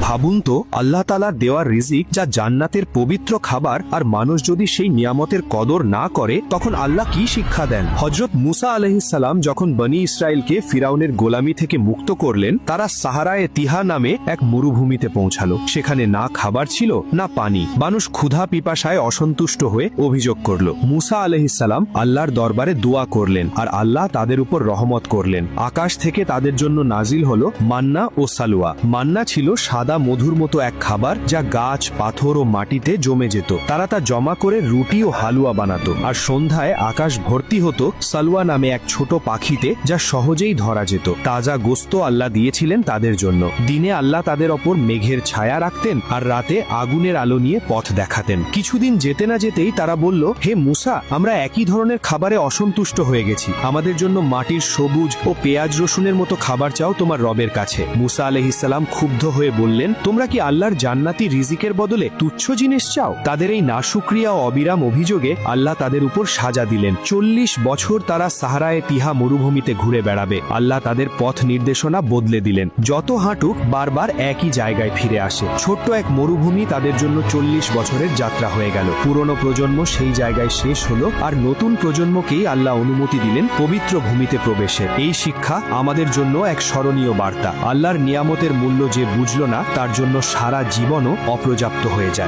ভাবুন তো, আল্লাহ তাআলার দেওয়ার রিজিক যা জান্নাতের পবিত্র খাবার, আর মানুষ যদি সেই নিয়ামতের কদর না করে তখন আল্লাহ কি শিক্ষা দেন। হযরত মুসা আলাইহিস সালাম যখন বনি ইসরায়েলকে ফিরাউনের গোলামি থেকে মুক্ত করলেন, তারা সাহারায়ে তিহা নামে এক মরুভূমিতে পৌঁছালো। সেখানে না খাবার ছিল না পানি। মানুষ ক্ষুধা পিপাসায় অসন্তুষ্ট হয়ে অভিযোগ করল। মুসা আলাইহিস সালাম আল্লাহর দরবারে দোয়া করলেন, আর আল্লাহ তাদের উপর রহমত করলেন। আকাশ থেকে তাদের জন্য নাজিল হলো মান্না ও সালওয়া। মান্না ছিল সাদা মধুর মতো এক খাবার, যা গাছ, পাথর ও মাটিতে জমে যেত। তারা তা জমা করে রুটি ও হালুয়া বানাতো। আর সন্ধ্যায় আকাশ ভর্তি হতো সালওয়া নামে এক ছোট পাখিতে, যা সহজেই ধরা যেত। তাজা গোস্ত আল্লাহ দিয়েছিলেন তাদের জন্য। দিনে আল্লাহ তাদের ওপর মেঘের ছায়া রাখতেন, আর রাতে আগুনের আলো নিয়ে পথ দেখাতেন। কিছুদিন যেতে না যেতেই তারা বলল, হে মুসা, আমরা একই ধরনের খাবারে অসন্তুষ্ট হয়ে গেছি। আমাদের জন্য মাটির সবুজ ও পেঁয়াজ রসুনের মতো খাবার চাও তোমার রবের কাছে। মুসা আলাইহিস সালাম ক্ষুব্ধ হয়ে বললেন, তোমরা কি আল্লাহর জান্নাতি রিজিকের বদলে তুচ্ছ জিনিস চাও? তাদের এই নাশুকরিয়া ও অবিরাম অভিযোগে আল্লাহ তাদের উপর সাজা দিলেন। 40 বছর তারা সাহারায়ে তিহা মরুভূমিতে ঘুরে বেড়াবে। আল্লাহ তাদের পথ নির্দেশনা বদলে দিলেন। যত হাঁটুক বারবার একই জায়গায় ফিরে আসে। ছোট্ট এক মরুভূমি তাদের জন্য 40 বছরের যাত্রা হয়ে গেল। পুরনো প্রজন্ম সেই জায়গায় শেষ হলো, আর নতুন প্রজন্মকেই আল্লাহ অনুমতি দিলেন পবিত্র ভূমিতে প্রবেশের। এই শিক্ষা আমাদের জন্য এক স্মরণীয় বার্তা। আল্লাহর নিয়ামতের মূল্য যে বুঝল না, তার জন্য সারা জীবনও অপর্যাপ্ত হয়ে যায়।